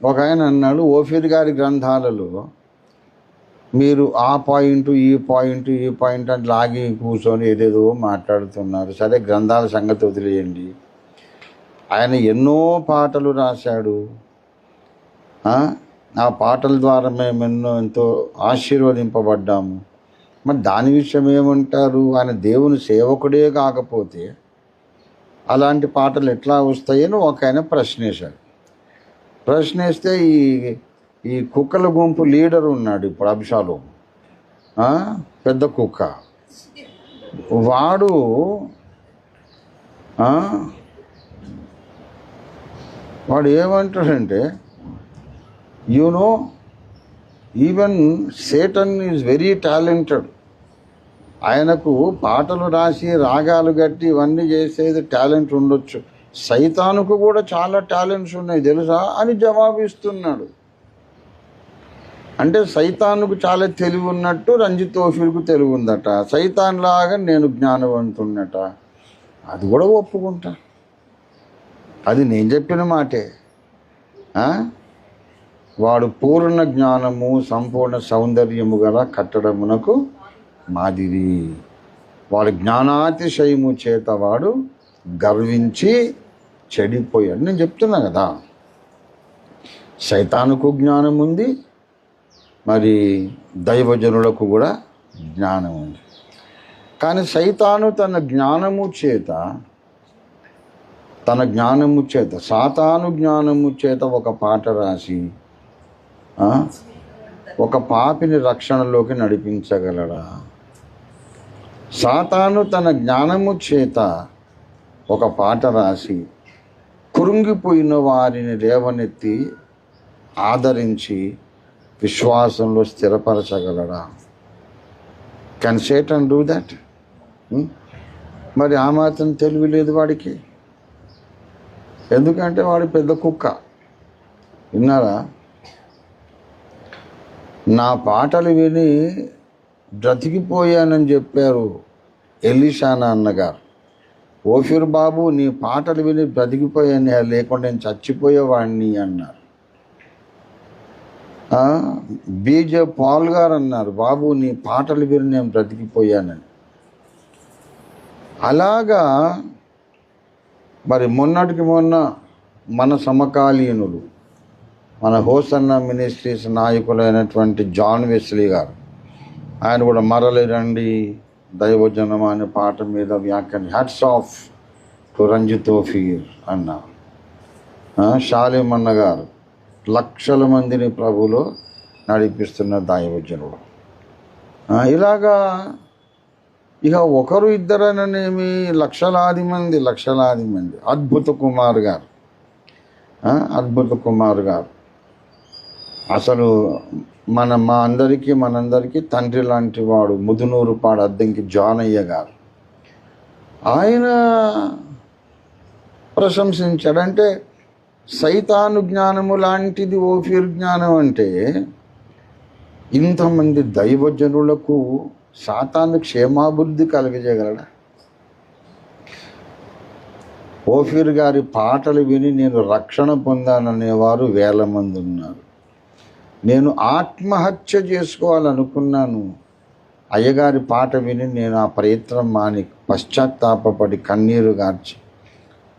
ఒక ఆయన అన్నాడు, ఓఫీర్ గారి గ్రంథాలలో మీరు ఆ పాయింట్ ఈ పాయింట్ ఈ పాయింట్ అని లాగి కూర్చొని ఏదేదో మాట్లాడుతున్నారు. సరే, గ్రంథాల సంగతి వదిలేయండి. ఆయన ఎన్నో పాటలు రాశాడు. ఆ పాటల ద్వారా మేము ఎంతో ఆశీర్వదింపబడ్డాము. మరి దాని విషయం ఏమంటారు? ఆయన దేవుని సేవకుడే కాకపోతే అలాంటి పాటలు ఎట్లా వస్తాయని ఒక ఆయన ప్రశ్నేశాడు. ప్రశ్నిస్తే ఈ కుక్కల గుంపు లీడర్ ఉన్నాడు ఇప్పుడు, అబ్షాలోము, పెద్ద కుక్క. వాడు ఏమంటాడంటే, even Satan is very talented. ఆయనకు పాటలు రాసి రాగాలు కట్టి ఇవన్నీ చేసేది టాలెంట్ ఉండొచ్చు, సైతానుకు కూడా చాలా టాలెంట్స్ ఉన్నాయి తెలుసా అని జవాబిస్తున్నాడు. అంటే సైతానుకు చాలా తెలివి ఉన్నట్టు రంజిత్ ఓఫీర్కు తెలివి ఉందట, సైతాన్ లాగా నేను జ్ఞానవంతున్నట. అది కూడా ఒప్పుకుంటా, అది నేను చెప్పిన మాటే. వాడు పూర్ణ జ్ఞానము సంపూర్ణ సౌందర్యము గల కట్టడమునకు మాదిరి. వాడు జ్ఞానాతిశయము చేత వాడు గర్వించి చెడిపోయాడు. నేను చెప్తున్నా కదా, సైతానుకు జ్ఞానం ఉంది, మరి దైవజనులకు కూడా జ్ఞానం ఉంది. కానీ సైతాను తన జ్ఞానము చేత సాతాను జ్ఞానము చేత ఒక పాట రాసి ఒక పాపిని రక్షణలోకి నడిపించగలడా? సాతాను తన జ్ఞానము చేత ఒక పాట రాసి కృంగిపోయిన వారిని లేవనెత్తి ఆదరించి విశ్వాసంలో స్థిరపరచగలడా? Can Satan do that? మరి ఆ మాత్రం తెలివి లేదు వాడికి. ఎందుకంటే వాడు పెద్ద కుక్క. విన్నారా? నా పాటలు విని బ్రతికిపోయానని చెప్పారు ఎలీషానా అన్నగారు. ఓఫీర్ బాబు, నీ పాటలు విని బ్రతికిపోయాను, లేకుండా నేను చచ్చిపోయేవాడిని అన్నారు. బీజే పాల్ గారు అన్నారు, బాబు నీ పాటలు విని నేను బ్రతికిపోయానని. అలాగా మరి మొన్నటికి మొన్న మన సమకాలీనులు, మన హోసన్న మినిస్ట్రీస్ నాయకులైనటువంటి జాన్ వెస్లీ గారు, ఆయన కూడా మరలి రండి దైవజనం అనే పాట మీద వ్యాఖ్యానం, హ్యాట్స్ ఆఫ్ టు రంజిత్ ఓఫీర్ అన్నారు. షాలిం అన్న గారు లక్షల మందిని ప్రభులో నడిపిస్తున్న దైవజనుడు. ఇలాగా ఇక ఒకరు ఇద్దరనేమి లక్షలాది మంది. అద్భుత కుమార్ గారు అసలు మనందరికీ తండ్రి లాంటి వాడు. ముదునూరుపాడు అద్దంకి జానయ్య గారు, ఆయన ప్రశంసించాడు. అంటే సైతాను జ్ఞానము లాంటిది ఓఫీర్ జ్ఞానం. అంటే ఇంతమంది దైవజనులకు సాతాను క్షేమాభివృద్ధి కలిగజేయగలడా? ఓఫీర్ గారి పాటలు విని నేను రక్షణ పొందాననేవారు వేల మంది ఉన్నారు. నేను ఆత్మహత్య చేసుకోవాలనుకున్నాను, అయ్యగారి పాట విని నేను ఆ ప్రయత్నం మాని పశ్చాత్తాపడి కన్నీరు గార్చి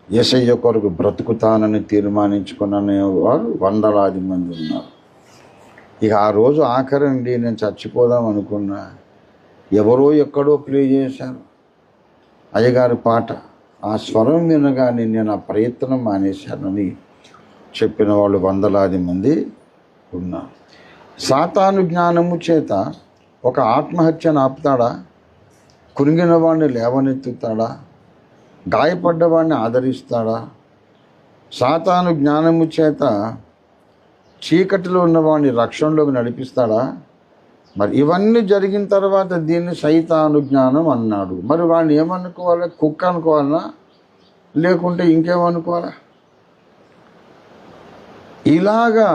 యేసయ్య కొరకు బ్రతుకుతానని తీర్మానించుకున్నవారు వందలాది మంది ఉన్నారు. ఇక ఆ రోజు ఆఖరండి, నేను చచ్చిపోదాం అనుకున్నా, ఎవరో ఎక్కడో ప్లే చేశారు అయ్యగారి పాట. ఆ స్వరం వినగానే నేను ఆ ప్రయత్నం మానేశానని చెప్పిన వాళ్ళు వందలాది మంది ఉన్నారు. సాతాను జ్ఞానము చేత ఒక ఆత్మహత్యను ఆపుతాడా? కృంగిన వాడిని లేవనెత్తుతాడా? గాయపడ్డవాడిని ఆదరిస్తాడా? సాతాను జ్ఞానము చేత చీకటిలో ఉన్నవాడిని రక్షణలోకి నడిపిస్తాడా? మరి ఇవన్నీ జరిగిన తర్వాత దీన్ని సైతాను జ్ఞానం అన్నాడు. మరి వాడిని ఏమనుకోవాలి? కుక్క అనుకోవాలనా, లేకుంటే ఇంకేమనుకోవాలా? ఇలాగా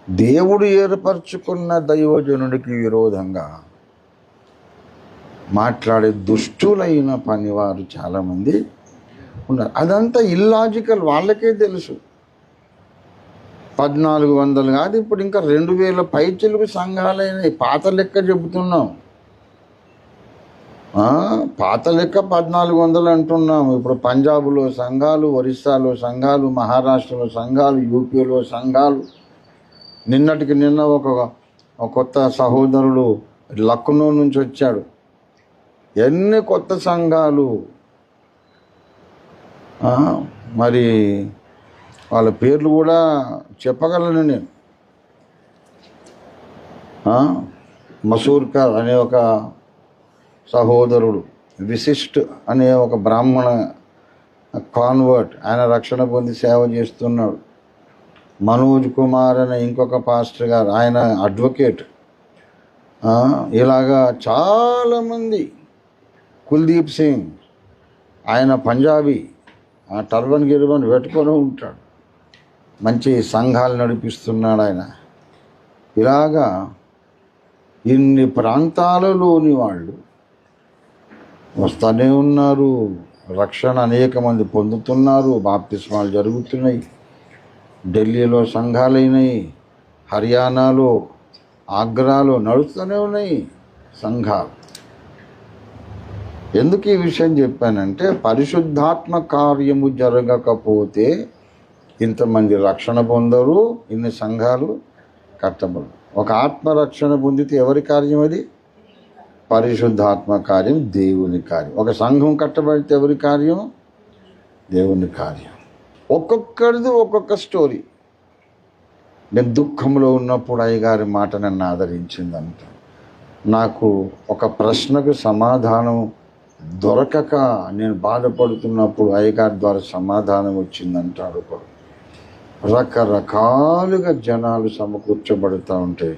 దేవుడు ఏర్పరచుకున్న దైవజనుడికి విరోధంగా మాట్లాడే దుష్టులైన పనివారు చాలామంది ఉన్నారు. అదంతా ఇల్లాజికల్, వాళ్ళకే తెలుసు. 1400 కాదు, ఇప్పుడు ఇంకా 2000 పైచిలుకు సంఘాలైనవి. పాత లెక్క చెబుతున్నాం. పాత లెక్క 1400 అంటున్నాము. ఇప్పుడు పంజాబ్లో సంఘాలు, ఒరిస్సాలో సంఘాలు, మహారాష్ట్రలో సంఘాలు, యూపీలో సంఘాలు. నిన్నటికి నిన్న ఒక కొత్త సహోదరుడు లక్నో నుంచి వచ్చాడు. ఎన్ని కొత్త సంఘాలు! మరి వాళ్ళ పేర్లు కూడా చెప్పగలను నేను. మసూర్కర్ అనే ఒక సహోదరుడు, విశిష్ట్ అనే ఒక బ్రాహ్మణ కాన్వర్ట్, ఆయన రక్షణ పొంది సేవ చేస్తున్నాడు. మనోజ్ కుమార్ అనే ఇంకొక పాస్టర్ గారు, ఆయన అడ్వకేట్. ఇలాగా చాలామంది. కుల్దీప్ సింగ్, ఆయన పంజాబీ, టర్బన్ గిర్బన్ పెట్టుకొని ఉంటాడు. మంచి సంఘాలు నడిపిస్తున్నాడు ఆయన. ఇలాగా ఇన్ని ప్రాంతాలలోని వాళ్ళు వస్తూనే ఉన్నారు. రక్షణ అనేక మంది పొందుతున్నారు. బాప్తిస్మాలు జరుగుతున్నాయి. ఢిల్లీలో సంఘాలైనాయి, హర్యానాలో, ఆగ్రాలో నడుస్తూనే ఉన్నాయి సంఘాలు. ఎందుకు ఈ విషయం చెప్పానంటే, పరిశుద్ధాత్మ కార్యము జరగకపోతే ఇంతమంది రక్షణ పొందరు, ఇన్ని సంఘాలు కట్టబడు. ఒక ఆత్మరక్షణ పొందితే ఎవరి కార్యం అది? పరిశుద్ధాత్మ కార్యం, దేవుని కార్యం. ఒక సంఘం కట్టబడితే ఎవరి కార్యం? దేవుని కార్యం. ఒక్కొక్కరిది ఒక్కొక్క స్టోరీ. నేను దుఃఖంలో ఉన్నప్పుడు అయ్యగారి మాట నన్ను ఆదరించిందంట. నాకు ఒక ప్రశ్నకు సమాధానం దొరకక నేను బాధపడుతున్నప్పుడు అయ్యగారి ద్వారా సమాధానం వచ్చిందంటాడు. రకరకాలుగా జనాలు సమకూర్చబడుతూ ఉంటే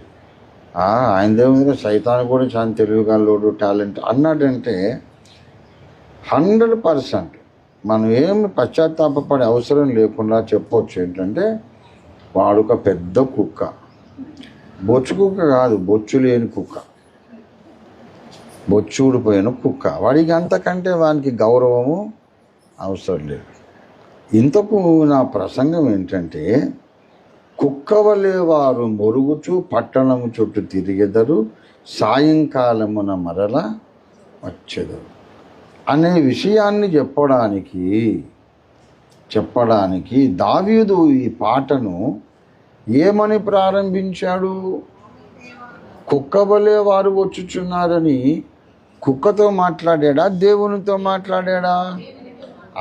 ఆయన దేవుని సైతాన్ కూడా చాలా తెలివిగలడు, టాలెంట్ అన్నాడంటే 100% మనం ఏమి పశ్చాత్తాపడే అవసరం లేకుండా చెప్పవచ్చు. ఏంటంటే వాడు ఒక పెద్ద కుక్క, బొచ్చు కుక్క కాదు, బొచ్చు లేని కుక్క, బొచ్చు ఊడిపోయిన కుక్క. వాడికి అంతకంటే వానికి గౌరవము అవసరం లేదు. ఇంతకు నా ప్రసంగం ఏంటంటే, కుక్క వలె వారు మొరుగుచు పట్టణము చుట్టూ తిరిగెదరు, సాయంకాలమున మరల వచ్చెదరు అనే విషయాన్ని చెప్పడానికి దావీదు ఈ పాటను ఏమని ప్రారంభించాడు? కుక్క వలె వారు వచ్చుచున్నారని కుక్కతో మాట్లాడా, దేవునితో మాట్లాడా?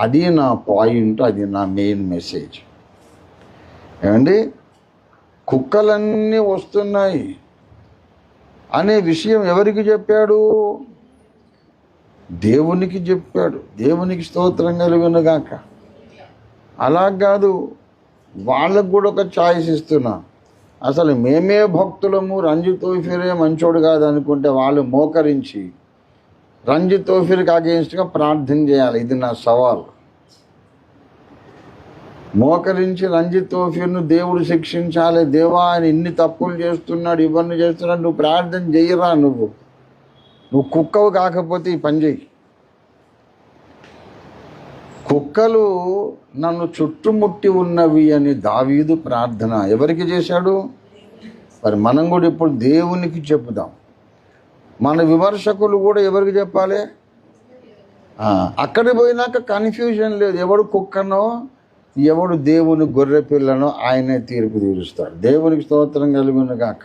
అది నా పాయింట్, అది నా మెయిన్ మెసేజ్. ఏమండి, కుక్కలన్నీ వస్తున్నాయి అనే విషయం ఎవరికి చెప్పాడు? దేవునికి చెప్పాడు. దేవునికి స్తోత్రం కలుగునుగాక. అలా కాదు, వాళ్ళకు కూడా ఒక ఛాయిస్ ఇస్తున్నా. అసలు మేమే భక్తులము, రంజిత్ తోఫీరే మంచోడు కాదనుకుంటే వాళ్ళు మోకరించి రంజిత్ తోఫీర్కి అగేన్స్ట్గా ప్రార్థన చేయాలి. ఇది నా సవాల్. మోకరించి రంజిత్ తోఫీర్ను దేవుడు శిక్షించాలి. దేవా ఆయన ఇన్ని తప్పులు చేస్తున్నాడు, ఇవన్నీ చేస్తున్నాడు, నువ్వు ప్రార్థన చెయ్యరా. నువ్వు కుక్కవు కాకపోతే ఈ పని చెయ్యి. కుక్కలు నన్ను చుట్టుముట్టి ఉన్నవి అని దావీదు ప్రార్థన ఎవరికి చేశాడు? మరి మనం కూడా ఇప్పుడు దేవునికి చెప్పుదాం. మన విమర్శకులు కూడా ఎవరికి చెప్పాలి? అక్కడికి పోయినాక కన్ఫ్యూజన్ లేదు. ఎవడు కుక్కనో ఎవడు దేవుని గొర్రె పిల్లనో ఆయనే తీర్పు తీరుస్తాడు. దేవునికి స్తోత్రం కలుగును గాక.